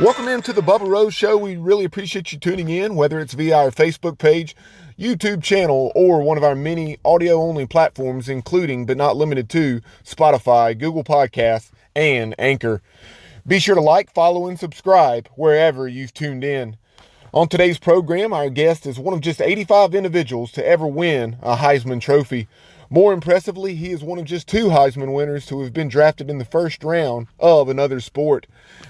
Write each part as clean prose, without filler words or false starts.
Welcome into the Bubba Rose Show. We really appreciate you tuning in, whether it's via our Facebook page, YouTube channel, or one of our many audio-only platforms, including but not limited to Spotify, Google Podcasts, and Anchor. Be sure to like, follow, and subscribe wherever you've tuned in. On today's program, our guest is one of just 85 individuals to ever win a Heisman Trophy. More impressively, he is one of just two Heisman winners to have been drafted in the first round of another sport.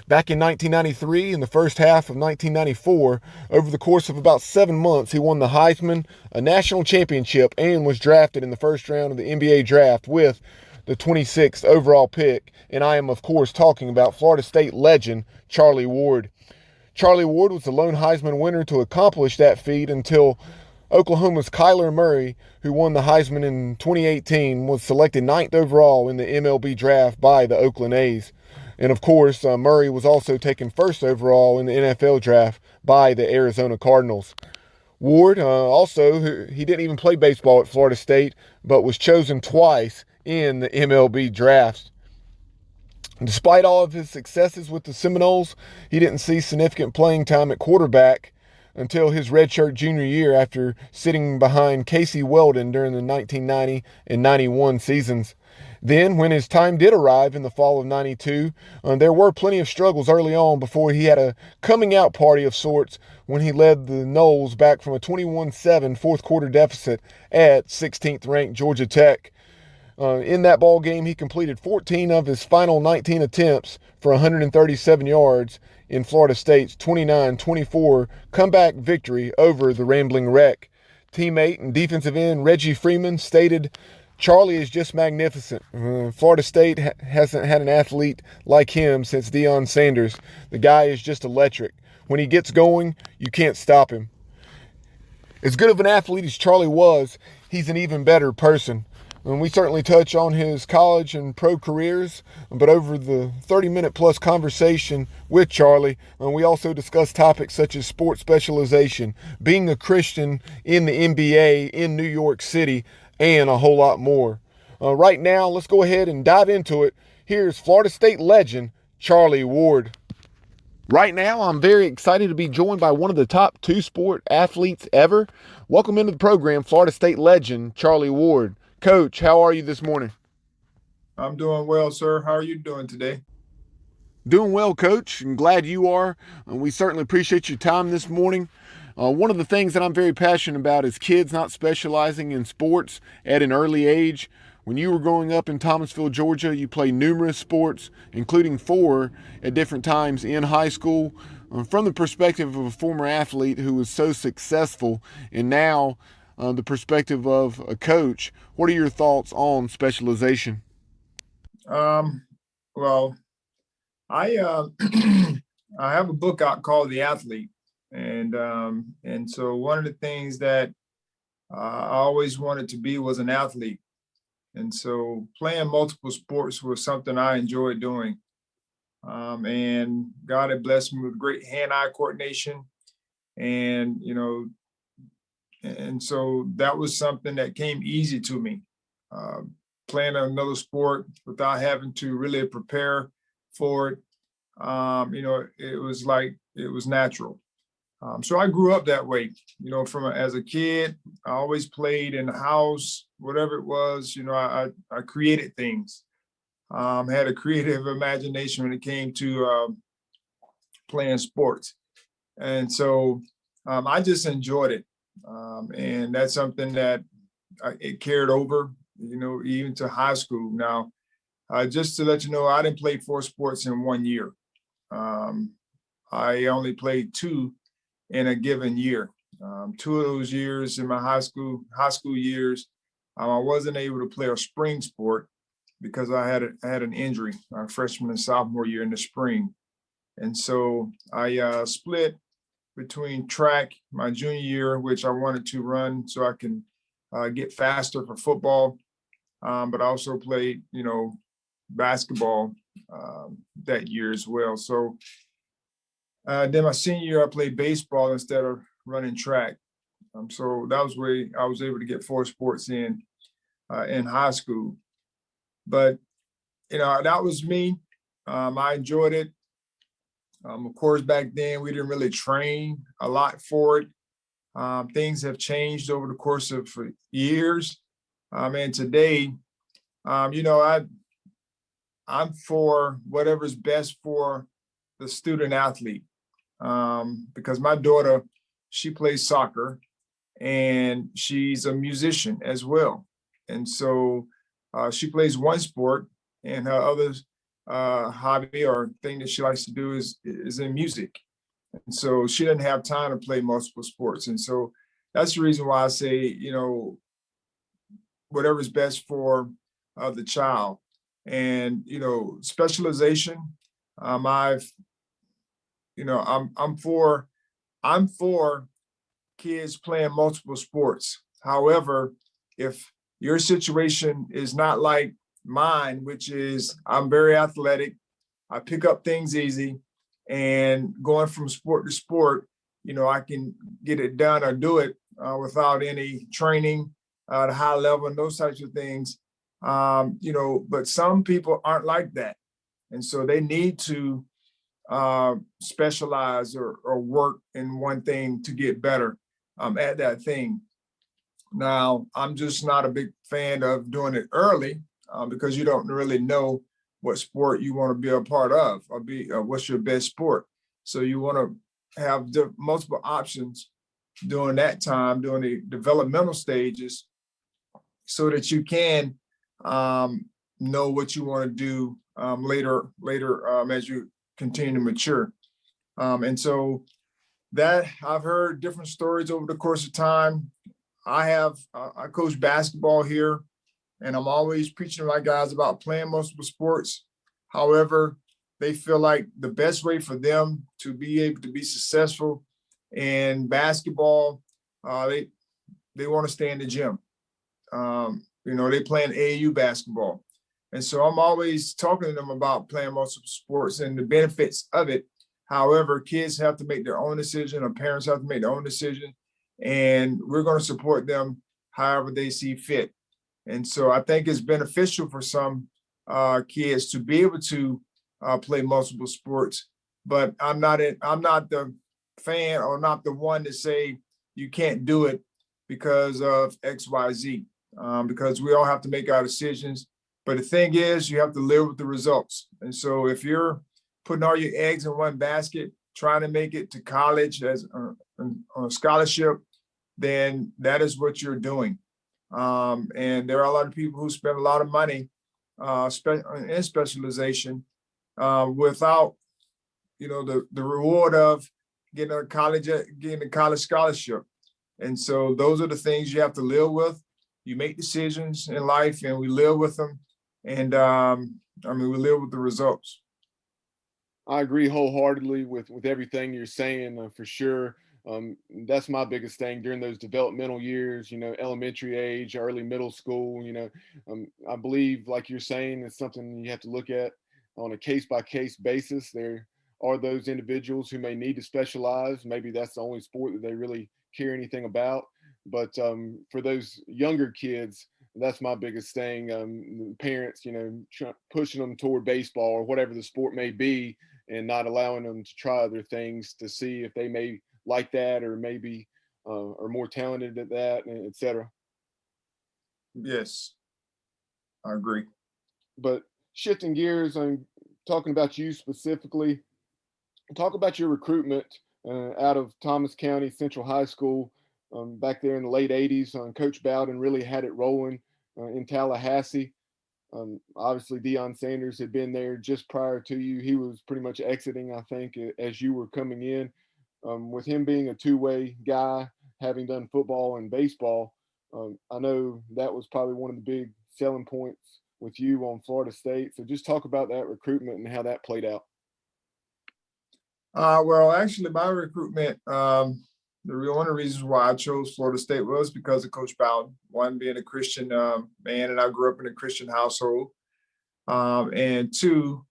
Back in 1993, in the first half of 1994, over the course of about 7 months, he won the Heisman, a national championship, and was drafted in the first round of the NBA draft with the 26th overall pick. And I am, of course, talking about Florida State legend Charlie Ward. Charlie Ward was the lone Heisman winner to accomplish that feat until Oklahoma's Kyler Murray, who won the Heisman in 2018, was selected 9th overall in the MLB draft by the Oakland A's. And of course, Murray was also taken 1st overall in the NFL draft by the Arizona Cardinals. Ward he didn't even play baseball at Florida State, but was chosen twice in the MLB drafts. Despite all of his successes with the Seminoles, he didn't see significant playing time at quarterback until his redshirt junior year after sitting behind Casey Weldon during the 1990 and 91 seasons. Then, when his time did arrive in the fall of 92, there were plenty of struggles early on before he had a coming out party of sorts when he led the Noles back from a 21-7 fourth quarter deficit at 16th ranked Georgia Tech. In that ball game, he completed 14 of his final 19 attempts for 137 yards in Florida State's 29-24 comeback victory over the Rambling Wreck. Teammate and defensive end Reggie Freeman stated, "Charlie is just magnificent. Florida State hasn't had an athlete like him since Deion Sanders. The guy is just electric. When he gets going, you can't stop him." As good of an athlete as Charlie was, he's an even better person. And we certainly touch on his college and pro careers, but over the 30-minute plus conversation with Charlie, we also discuss topics such as sports specialization, being a Christian in the NBA in New York City, and a whole lot more. Right now, let's go ahead and dive into it. Here's Florida State legend Charlie Ward. Right now, I'm very excited to be joined by one of the top two-sport athletes ever. Welcome into the program, Florida State legend Charlie Ward. Coach, how are you this morning? I'm doing well, sir. How are you doing today? Doing well, Coach. I'm glad you are. We certainly appreciate your time this morning. One of the things that I'm very passionate about is kids not specializing in sports at an early age. When you were growing up in Thomasville, Georgia, you played numerous sports, including 4 at different times in high school. From the perspective of a former athlete who was so successful, and now the perspective of a coach, what are your thoughts on specialization? Um, well, I I have a book out called The Athlete, and so one of the things that I always wanted to be was an athlete, and so playing multiple sports was something I enjoyed doing. And God had blessed me with great hand-eye coordination, and and so that was something that came easy to me. Uh, Playing another sport without having to really prepare for it, it was like it was natural. So I grew up that way. As a kid, I always played in the house, whatever it was. I created things. Had a creative imagination when it came to playing sports, and so I just enjoyed it. And that's something that it carried over, even to high school. Now, just to let you know, I didn't play 4 sports in 1 year. Um, I only played 2 in a given year. 2 of those years in my high school years, I wasn't able to play a spring sport because I had an injury my freshman and sophomore year in the spring, and so I split between track my junior year, which I wanted to run so I can get faster for football, but I also played, basketball that year as well. So then my senior year, I played baseball instead of running track. So that was where I was able to get 4 sports in high school. But that was me. I enjoyed it. Of course, back then we didn't really train a lot for it. Things have changed over the course of years. And today, you know, I'm for whatever's best for the student athlete. Because my daughter, she plays soccer and she's a musician as well. And so she plays one sport, and her other hobby or thing that she likes to do is in music. And so she doesn't have time to play multiple sports. And so that's the reason why I say, you know, whatever's best for the child. And you know, specialization. I've, you know, I'm for kids playing multiple sports. However, if your situation is not like mine, which is I'm very athletic, I pick up things easy, and going from sport to sport, you know, I can get it done or do it without any training at a high level and those types of things. You know, but some people aren't like that. And so they need to specialize or work in one thing to get better at that thing. Now, I'm just not a big fan of doing it early because you don't really know what sport you want to be a part of or be what's your best sport. So you want to have multiple options during that time, during the developmental stages, so that you can know what you want to do later as you continue to mature. And so that I've heard different stories over the course of time. I coach basketball here, and I'm always preaching to my guys about playing multiple sports. However, they feel like the best way for them to be able to be successful in basketball, they want to stay in the gym. You know, they playing AAU basketball. And so I'm always talking to them about playing multiple sports and the benefits of it. However, kids have to make their own decision, or parents have to make their own decision, and we're going to support them however they see fit. And so I think it's beneficial for some kids to be able to play multiple sports. But I'm not the fan or not the one to say you can't do it because of X, Y, Z. Because we all have to make our decisions. But the thing is, you have to live with the results. And so if you're putting all your eggs in one basket, trying to make it to college as on a scholarship, then that is what you're doing. And there are a lot of people who spend a lot of money in specialization without, you know, the reward of getting a college scholarship. And so those are the things you have to live with. You make decisions in life, and we live with them. And I mean, we live with the results. I agree wholeheartedly with everything you're saying, for sure. That's my biggest thing during those developmental years, you know, elementary age, early middle school, you know. I believe, like you're saying, it's something you have to look at on a case by case basis. There are those individuals who may need to specialize. Maybe that's the only sport that they really care anything about. But for those younger kids, that's my biggest thing. Parents, you know, pushing them toward baseball or whatever the sport may be, and not allowing them to try other things to see if they may like that, or maybe are more talented at that, etc. Yes, I agree. But shifting gears, I'm talking about you specifically. Talk about your recruitment out of Thomas County Central High School back there in the late '80s. Coach Bowden really had it rolling in Tallahassee. Obviously, Deion Sanders had been there just prior to you. He was pretty much exiting, I think, as you were coming in. With him being a two-way guy, having done football and baseball, I know that was probably one of the big selling points with you on Florida State. So just talk about that recruitment and how that played out. Well, actually, my recruitment, one of the reasons why I chose Florida State was because of Coach Bowden. One, being a Christian man, and I grew up in a Christian household. And two,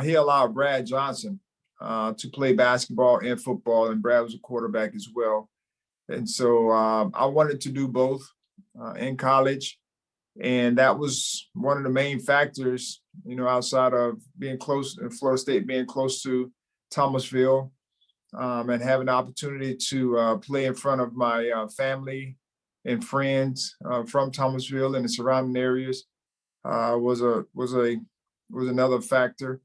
he allowed Brad Johnson to play basketball and football, and Brad was a quarterback as well. And so I wanted to do both in college. And that was one of the main factors, you know, outside of being close in Florida State, being close to Thomasville, and having the opportunity to play in front of my family and friends from Thomasville and the surrounding areas was another factor.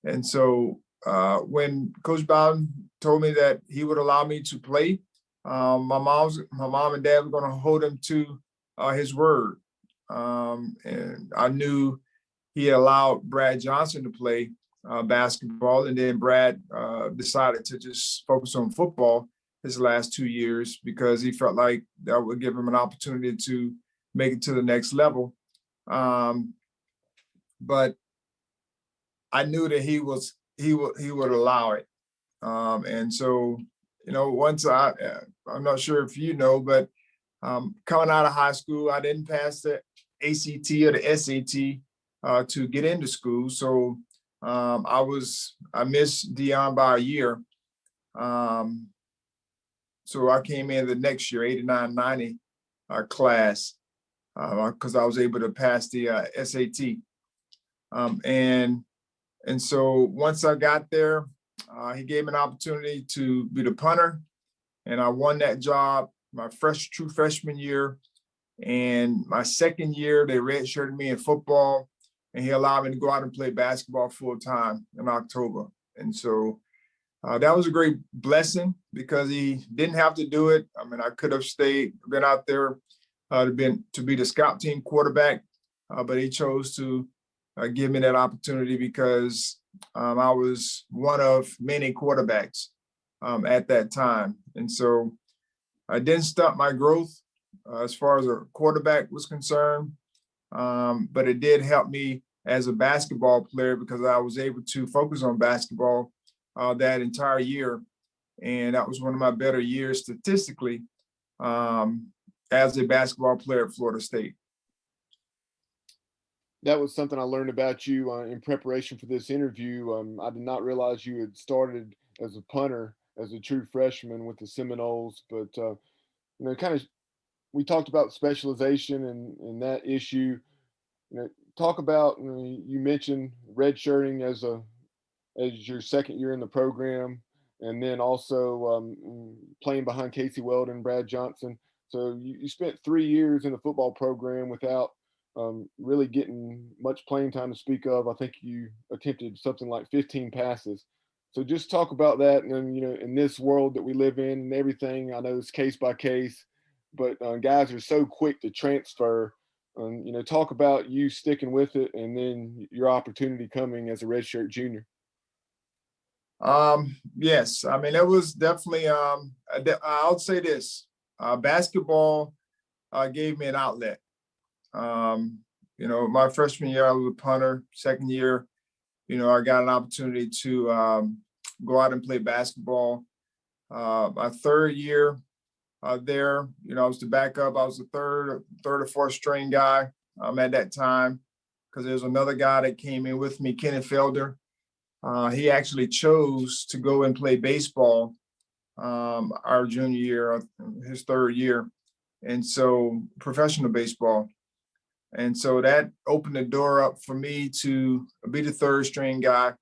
And so when Coach Bowden told me that he would allow me to play, my mom and dad were going to hold him to his word. And I knew he allowed Brad Johnson to play basketball, and then Brad decided to just focus on football his last 2 years because he felt like that would give him an opportunity to make it to the next level. But I knew that he would allow it, and so once I'm not sure if you know, but coming out of high school, I didn't pass the ACT or the SAT to get into school, so I missed Dion by a year. So I came in the next year, 89, 90 class, because I was able to pass the SAT. And so once I got there, he gave me an opportunity to be the punter, and I won that job my true freshman year. And my second year, they redshirted me in football, and he allowed me to go out and play basketball full time in October. And so that was a great blessing because he didn't have to do it. I mean, I could have been out there to be the scout team quarterback, but he chose to give me that opportunity because I was one of many quarterbacks at that time. And so I didn't stop my growth as far as a quarterback was concerned, but it did help me as a basketball player because I was able to focus on basketball that entire year. And that was one of my better years statistically as a basketball player at Florida State. That was something I learned about you in preparation for this interview. I did not realize you had started as a punter, as a true freshman with the Seminoles, but kind of we talked about specialization and that issue. Talk about you mentioned redshirting as your second year in the program, and then also playing behind Casey Weldon, Brad Johnson. So you spent 3 years in the football program without really getting much playing time to speak of. I think you attempted something like 15 passes. So just talk about that. And then, in this world that we live in and everything, I know it's case by case, but guys are so quick to transfer. Talk about you sticking with it and then your opportunity coming as a redshirt junior. Yes, I mean, it was definitely, I'll say this, basketball gave me an outlet. My freshman year, I was a punter. Second year, I got an opportunity to go out and play basketball. My third year there, I was the backup. I was the third or fourth string guy at that time because there was another guy that came in with me, Kenneth Felder. He actually chose to go and play baseball our junior year, his third year, and so professional baseball. And so that opened the door up for me to be the third string guy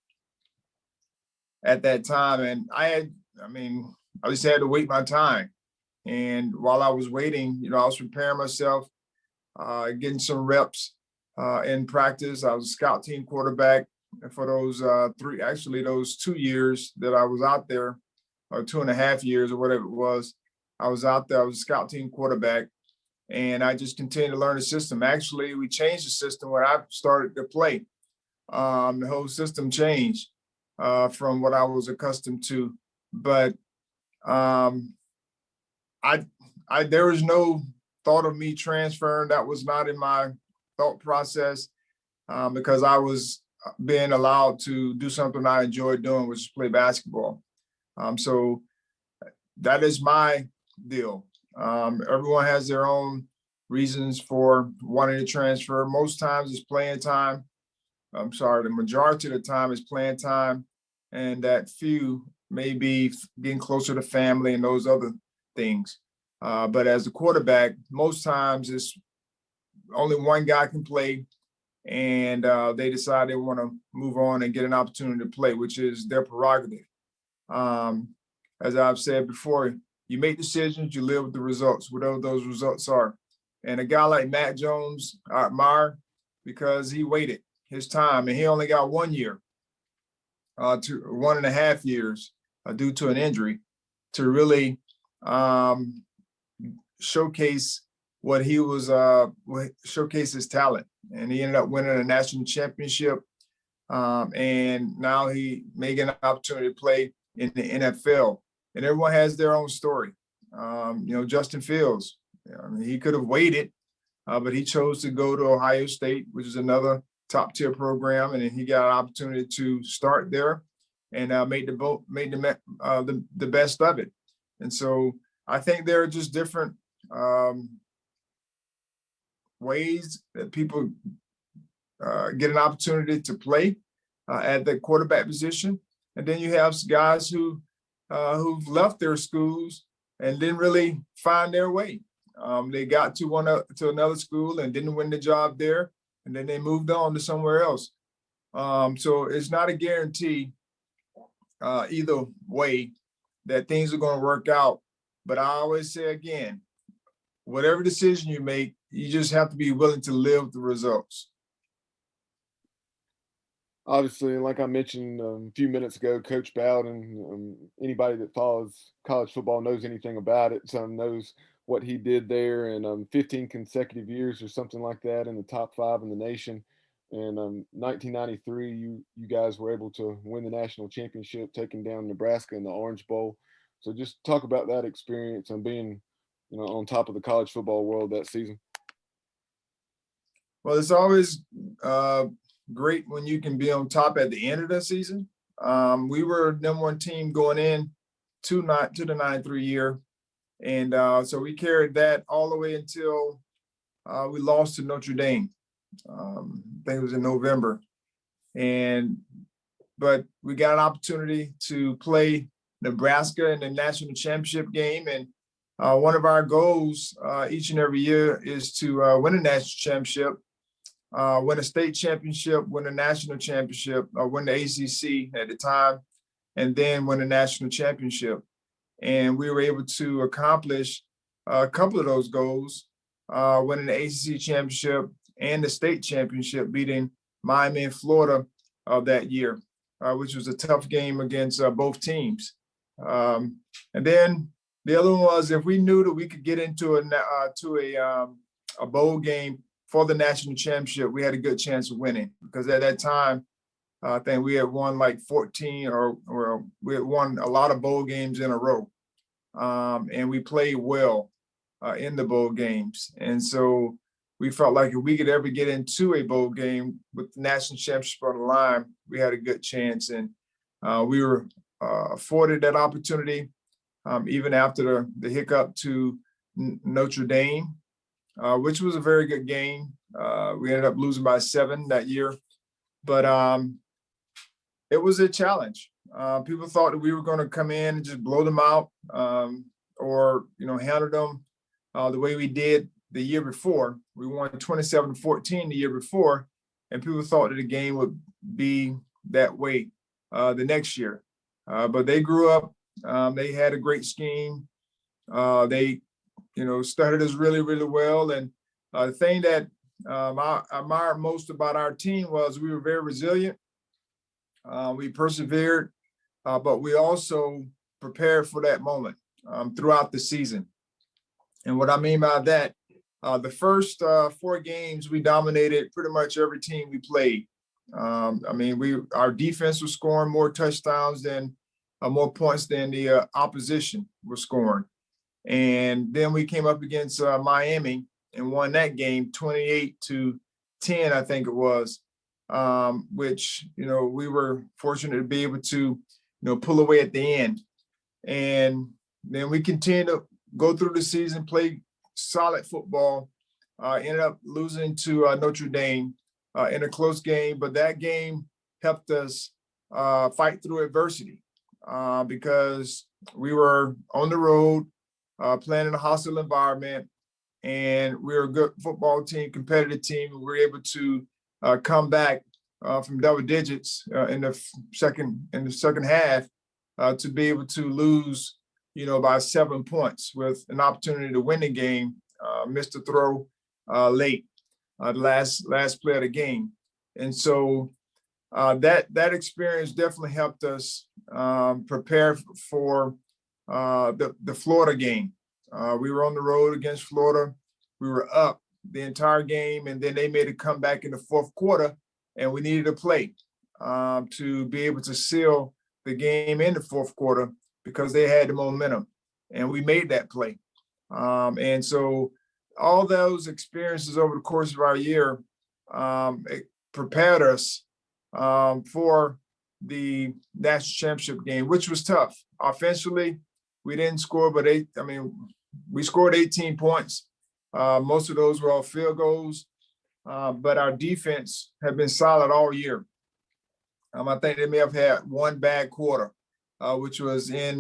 at that time. And I just had to wait my time. And while I was waiting, I was preparing myself, getting some reps in practice. I was a scout team quarterback for those 2 years that I was out there, or 2.5 years or whatever it was. I was out there, I was a scout team quarterback. And I just continued to learn the system. Actually, we changed the system when I started to play. The whole system changed from what I was accustomed to. But there was no thought of me transferring. That was not in my thought process because I was being allowed to do something I enjoyed doing, which is play basketball. So that is my deal. Everyone has their own reasons for wanting to transfer. Most times it's playing time. The majority of the time is playing time, and that few may be getting closer to family and those other things. But as a quarterback, most times it's only one guy can play, and they decide they want to move on and get an opportunity to play, which is their prerogative. Um, as I've said before, you make decisions, you live with the results, whatever those results are. And a guy like Matt Jones, I admire because he waited his time and he only got 1 year to 1.5 years due to an injury to really showcase what he was, showcase his talent. And he ended up winning a national championship. And now he may get an opportunity to play in the NFL. And everyone has their own story. Justin Fields, he could have waited, but he chose to go to Ohio State, which is another top tier program, and he got an opportunity to start there and made the best of it. And so I think there are just different ways that people get an opportunity to play at the quarterback position, and then you have guys who've left their schools and didn't really find their way. They got to another school and didn't win the job there, and then they moved on to somewhere else. So it's not a guarantee either way that things are going to work out. But I always say again, whatever decision you make, you just have to be willing to live the results. Obviously, like I mentioned a few minutes ago, Coach Bowden, anybody that follows college football knows anything about it, so knows what he did there, and 15 consecutive years or something like that in the top 5 in the nation. And 1993, you guys were able to win the national championship, taking down Nebraska in the Orange Bowl. So just talk about that experience and being, on top of the college football world that season. Well, it's always great when you can be on top at the end of the season. We were #1 team going in to the 93 year. And so we carried that all the way until we lost to Notre Dame. I think it was in November. But we got an opportunity to play Nebraska in the national championship game. And one of our goals each and every year is to win a national championship, win a state championship, win a national championship, win the ACC at the time, and then win a national championship. And we were able to accomplish a couple of those goals, winning the ACC championship and the state championship, beating Miami and Florida that year, which was a tough game against both teams. And then the other one was, if we knew that we could get into a bowl game for the national championship, we had a good chance of winning, because at that time, I think we had won like 14 or we had won a lot of bowl games in a row. And we played well in the bowl games. And so we felt like if we could ever get into a bowl game with the national championship on the line, we had a good chance. And we were afforded that opportunity, even after the hiccup to Notre Dame, which was a very good game. We ended up losing by 7 that year. But it was a challenge. People thought that we were going to come in and just blow them out, or handle them the way we did the year before. We won 27-14 the year before, and people thought that the game would be that way the next year. But they grew up. They had a great scheme. They, studied us really, really well. And the thing that I admired most about our team was we were very resilient. We persevered, but we also prepared for that moment throughout the season. And what I mean by that, the first 4 games, we dominated pretty much every team we played. Our defense was scoring more touchdowns than more points than the opposition was scoring. And then we came up against Miami and won that game 28-10, I think it was. Which, we were fortunate to be able to, pull away at the end. And then we continued to go through the season, play solid football, ended up losing to Notre Dame in a close game. But that game helped us fight through adversity because we were on the road, playing in a hostile environment, and we were a good football team, competitive team. We were able to come back from double digits in the second half to be able to lose, by 7 points with an opportunity to win the game. Missed the throw late, the last play of the game, and so that experience definitely helped us prepare for the Florida game. We were on the road against Florida. We were up the entire game, and then they made a comeback in the fourth quarter, and we needed a play to be able to seal the game in the fourth quarter because they had the momentum, and we made that play. And so all those experiences over the course of our year it prepared us for the national championship game, which was tough. Offensively, we didn't score, but we scored 18 points. Most of those were all field goals, but our defense had been solid all year. I think they may have had one bad quarter, which was at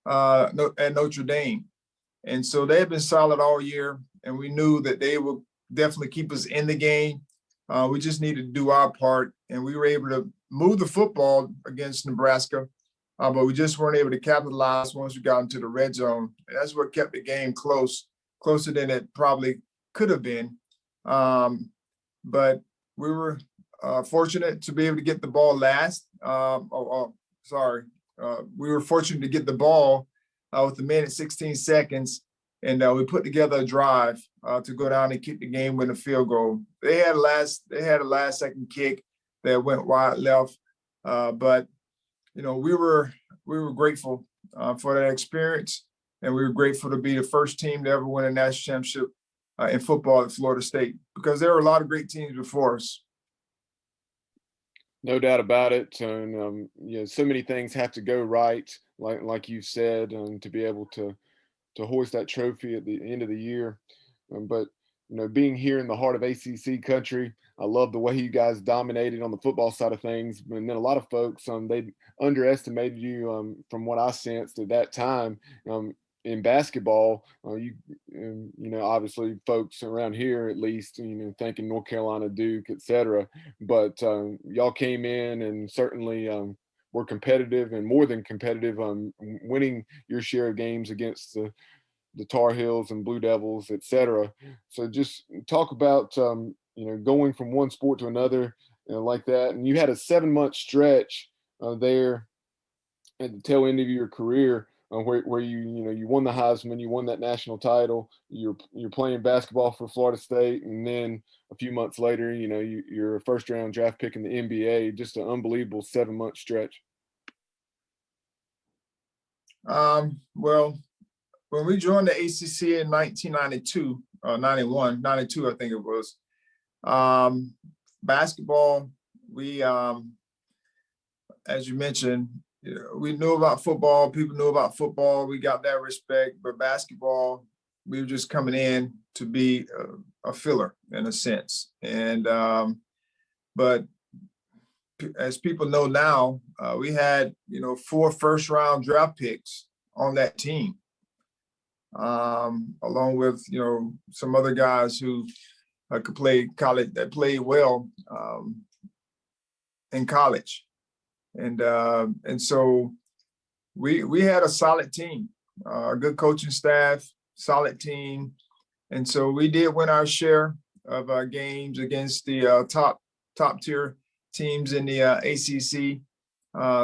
Notre Dame. And so they had been solid all year, and we knew that they would definitely keep us in the game. We just needed to do our part, and we were able to move the football against Nebraska, but we just weren't able to capitalize once we got into the red zone. And that's what kept the game closer than it probably could have been. But we were fortunate to be able to get the ball last. We were fortunate to get the ball with a minute 16 seconds, and we put together a drive to go down and kick the game-winning field goal. They had a last-second kick that went wide left, but we were grateful for that experience, and we were grateful to be the first team to ever win a national championship in football at Florida State, because there were a lot of great teams before us. No doubt about it. And so many things have to go right, like you said, to be able to hoist that trophy at the end of the year. But being here in the heart of ACC country, I love the way you guys dominated on the football side of things. And then a lot of folks, they underestimated you from what I sensed at that time. In basketball, obviously folks around here, at least, thinking North Carolina, Duke, etc. But y'all came in and certainly were competitive, and more than competitive, winning your share of games against the Tar Heels and Blue Devils, etc. So just talk about going from one sport to another like that. And you had a 7-month stretch there at the tail end of your career. Where you won the Heisman, you won that national title, you're playing basketball for Florida State, and then a few months later, you're a first-round draft pick in the NBA. Just an unbelievable 7-month stretch. Well, when we joined the ACC in 1992, 92, I think it was, basketball, we, as you mentioned, we knew about football. People knew about football. We got that respect. But basketball, we were just coming in to be a filler in a sense. And but as people know now, we had 4 first-round draft picks on that team, along with some other guys who could play college, that played well in college. And so we had a solid team, a good coaching staff, solid team. And so we did win our share of games against the top tier teams in the ACC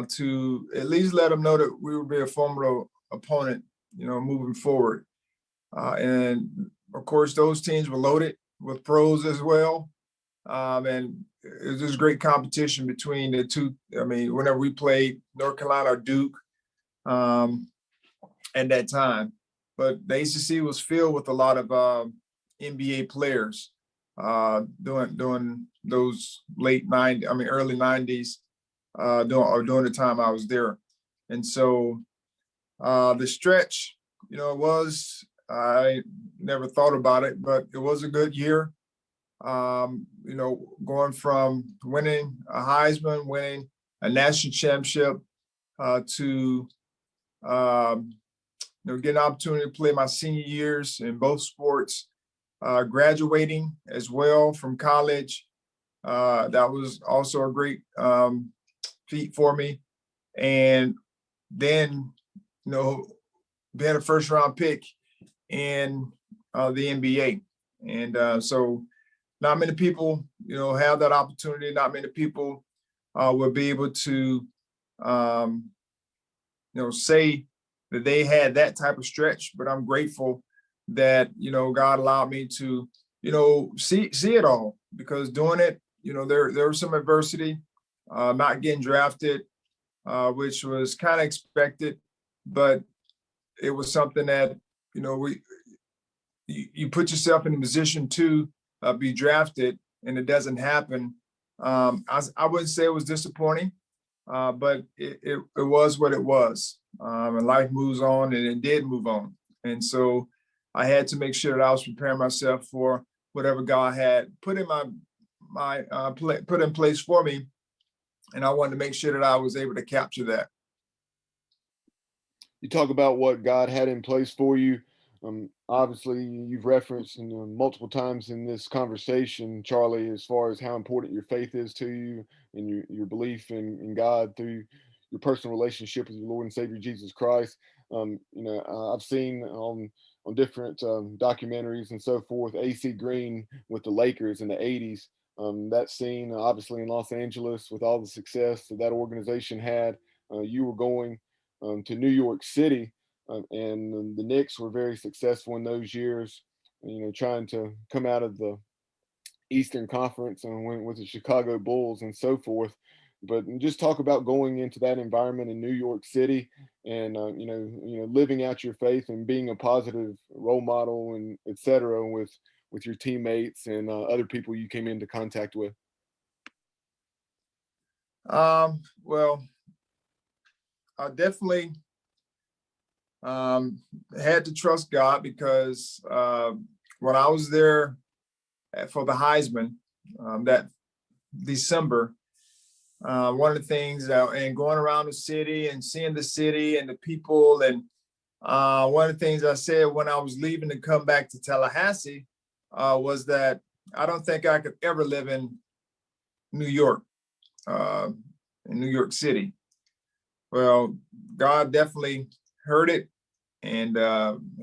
to at least let them know that we would be a formidable opponent, moving forward. And of course, those teams were loaded with pros as well. And it was just great competition between the two. I mean, whenever we played North Carolina or Duke at that time, but the ACC was filled with a lot of NBA players during those early 90s, during the time I was there. And so the stretch, I never thought about it, but it was a good year. Going from winning a Heisman, winning a national championship, to get an opportunity to play my senior years in both sports, graduating as well from college. That was also a great feat for me. And then, being a first round pick in the NBA. And so not many people, have that opportunity. Not many people will be able to, say that they had that type of stretch. But I'm grateful that, God allowed me to, see it all, because doing it, there was some adversity, not getting drafted, which was kind of expected, but it was something that, you put yourself in a position to be drafted, and it doesn't happen. I wouldn't say it was disappointing, but it was what it was. And life moves on, and it did move on. And so I had to make sure that I was preparing myself for whatever God had put in put in place for me. And I wanted to make sure that I was able to capture that. You talk about what God had in place for you. Obviously, you've referenced multiple times in this conversation, Charlie, as far as how important your faith is to you and your belief in God through your personal relationship with your Lord and Savior Jesus Christ. I've seen on different documentaries and so forth, AC Green with the Lakers in the '80s. That scene, obviously in Los Angeles, with all the success that organization had, you were going to New York City, and the Knicks were very successful in those years. Trying to come out of the Eastern Conference and went with the Chicago Bulls and so forth. But just talk about going into that environment in New York City, and living out your faith and being a positive role model and etc. with your teammates and other people you came into contact with. Well, I definitely had to trust God, because when I was there for the Heisman that December, one of the things, and going around the city and seeing the city and the people, and one of the things I said when I was leaving to come back to Tallahassee was that I don't think I could ever live in New York, in New York City. Well, God definitely heard it, and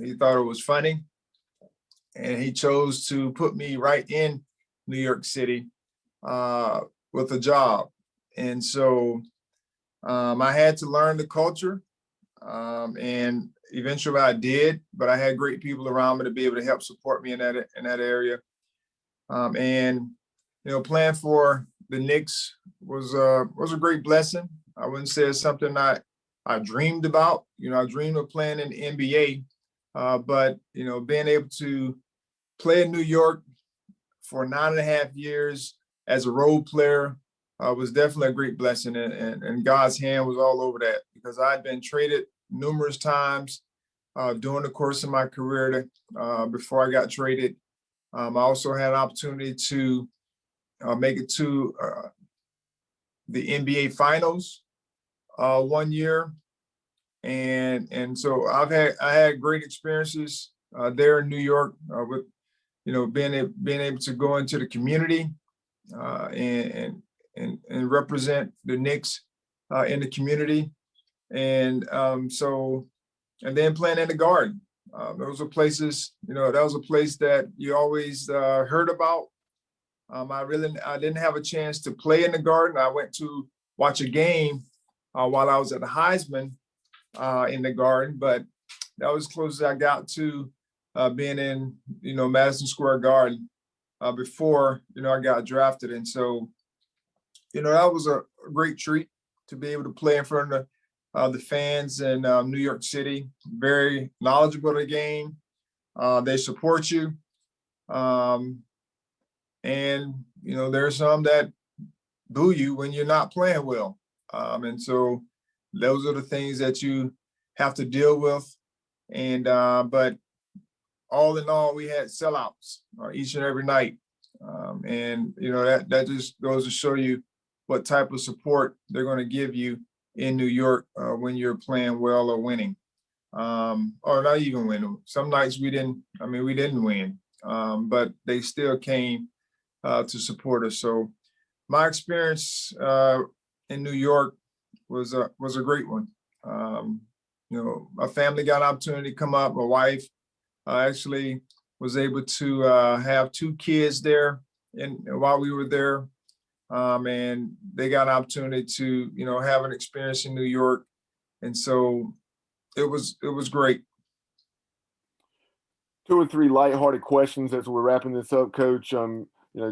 he thought it was funny, and he chose to put me right in New York City with a job. And so I had to learn the culture, and eventually I did. But I had great people around me to be able to help support me in that area. And playing for the Knicks was a great blessing. I wouldn't say it's something I dreamed about. I dreamed of playing in the NBA, but being able to play in New York for 9.5 years as a role player was definitely a great blessing, and God's hand was all over that, because I'd been traded numerous times during the course of my career before I got traded. I also had an opportunity to make it to the NBA Finals one year, and so I had great experiences there in New York with being able to go into the community and represent the Knicks in the community, and and then playing in the Garden. Those are places, that was a place that you always heard about. I didn't have a chance to play in the Garden. I went to watch a game while I was at the Heisman in the Garden, but that was as close as I got to being in, Madison Square Garden before, I got drafted. And so, that was a great treat to be able to play in front of the fans in New York City. Very knowledgeable of the game. They support you. And, there's some that boo you when you're not playing well. And so those are the things that you have to deal with. And, but all in all, we had sellouts each and every night. And, that just goes to show you what type of support they're going to give you in New York when you're playing well or winning, or not even winning. Some nights we didn't win, but they still came to support us. So my experience in New York was a great one. My family got an opportunity to come up. My wife actually was able to have 2 kids there, and while we were there, and they got an opportunity to have an experience in New York, and so it was great. 2 or 3 lighthearted questions as we're wrapping this up, Coach.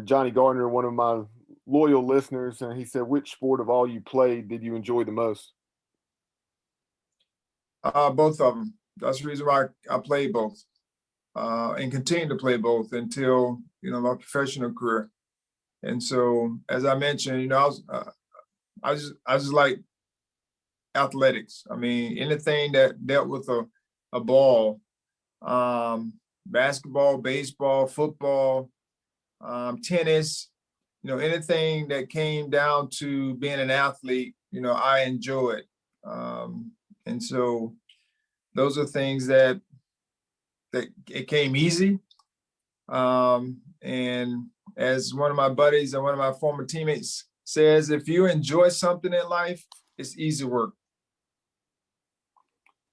Johnny Gardner, one of my loyal listeners, and he said, "Which sport of all you played did you enjoy the most?" Both of them. That's the reason why I played both, and continue to play both until my professional career. And so, as I mentioned, I just like athletics. I mean, anything that dealt with a ball, basketball, baseball, football, tennis, anything that came down to being an athlete, I enjoyed. And so those are things that it came easy. And as one of my buddies and one of my former teammates says, if you enjoy something in life, it's easy work.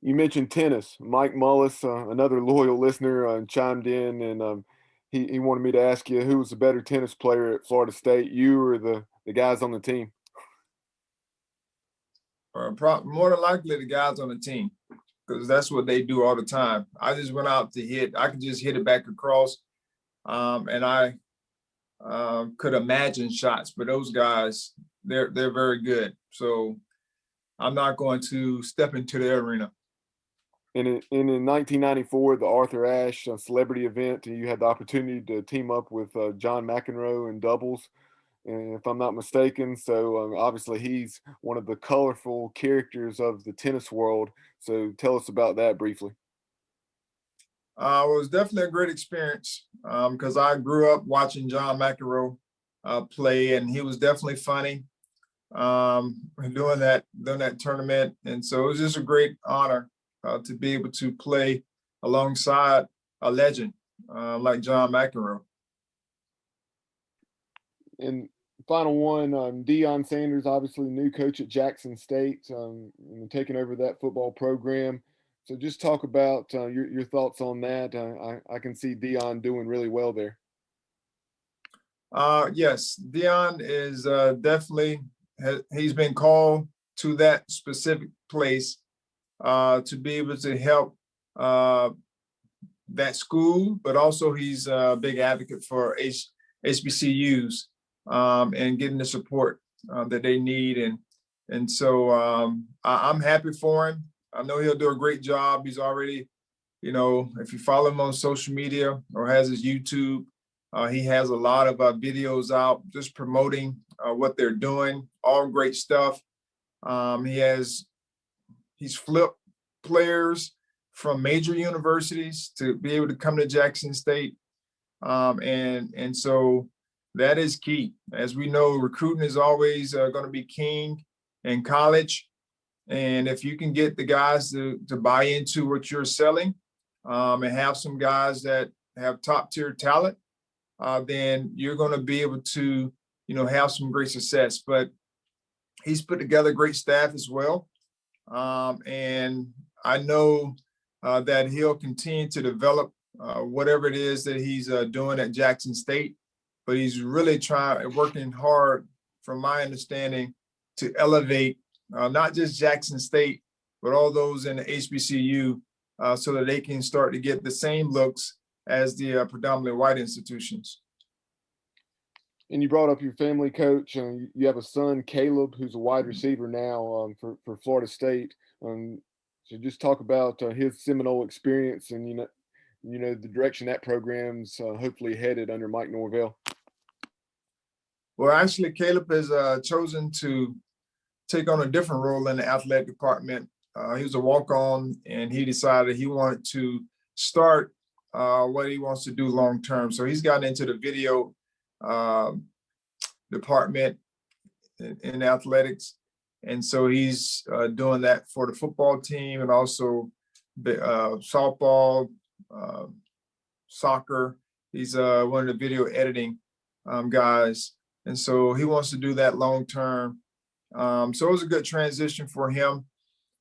You mentioned tennis. Mike Mullis, another loyal listener, chimed in, and he wanted me to ask you who was the better tennis player at Florida State, you or the guys on the team? More than likely the guys on the team, because that's what they do all the time. I just went out to hit. I could just hit it back across, and I could imagine shots. But those guys, they're very good. So I'm not going to step into their arena. And in 1994, the Arthur Ashe celebrity event, you had the opportunity to team up with John McEnroe in doubles, and if I'm not mistaken. So obviously he's one of the colorful characters of the tennis world. So tell us about that briefly. It was definitely a great experience because I grew up watching John McEnroe play, and he was definitely funny doing that tournament. And so it was just a great honor to be able to play alongside a legend like John McEnroe. And final one, Deion Sanders, obviously new coach at Jackson State, taking over that football program. So just talk about your thoughts on that. I can see Deion doing really well there. Yes, Deion is definitely, he's been called to that specific place to be able to help that school, but also he's a big advocate for HBCUs and getting the support that they need. And so I'm happy for him. I know he'll do a great job. He's already, if you follow him on social media or has his YouTube, he has a lot of videos out just promoting what they're doing, all great stuff. He's flipped players from major universities to be able to come to Jackson State. And so that is key. As we know, recruiting is always going to be king in college. And if you can get the guys to buy into what you're selling and have some guys that have top tier talent, then you're going to be able to, have some great success. But he's put together a great staff as well. And I know that he'll continue to develop whatever it is that he's doing at Jackson State. But he's really working hard, from my understanding, to elevate not just Jackson State, but all those in the HBCU so that they can start to get the same looks as the predominantly white institutions. And you brought up your family, Coach. You have a son, Caleb, who's a wide receiver now for Florida State. So just talk about his Seminole experience and the direction that program's hopefully headed under Mike Norvell. Well, actually, Caleb has chosen to take on a different role in the athletic department. He was a walk-on, and he decided he wanted to start what he wants to do long-term. So he's gotten into the video department in athletics. And so he's doing that for the football team and also softball, soccer. He's one of the video editing guys. And so he wants to do that long term. So it was a good transition for him.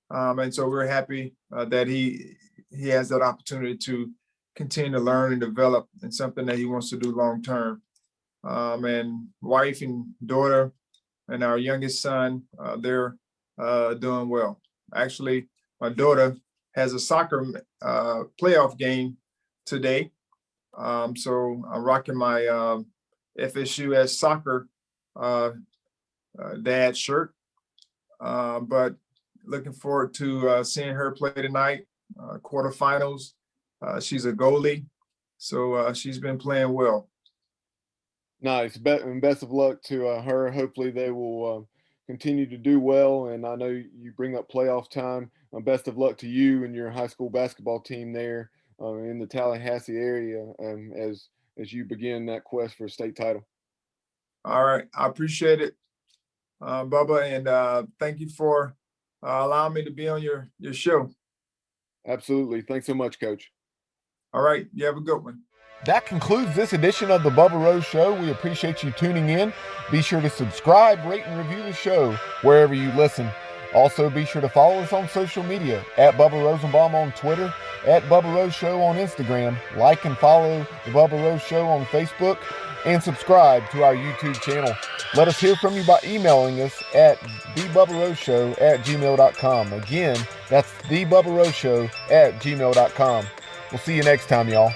And so we're happy that he has that opportunity to continue to learn and develop in something that he wants to do long term. And wife and daughter and our youngest son, they're doing well. Actually, my daughter has a soccer playoff game today. So I'm rocking my FSUS soccer uh, dad shirt. But looking forward to seeing her play tonight, quarterfinals. She's a goalie, so she's been playing well. Nice. And best of luck to her. Hopefully, they will continue to do well. And I know you bring up playoff time. Best of luck to you and your high school basketball team there in the Tallahassee area as you begin that quest for a state title. All right, I appreciate it, Bubba, and thank you for allowing me to be on your show. Absolutely. Thanks so much, Coach. All right, you have a good one. That concludes this edition of the Bubba Rose Show. We appreciate you tuning in. Be sure to subscribe, rate, and review the show wherever you listen. Also, be sure to follow us on social media at Bubba Rosenbaum on Twitter, at Bubba Rose Show on Instagram. Like and follow the Bubba Rose Show on Facebook, and subscribe to our YouTube channel. Let us hear from you by emailing us at thebubbaroseshow@gmail.com. Again, that's thebubbaroseshow@gmail.com. We'll see you next time, y'all.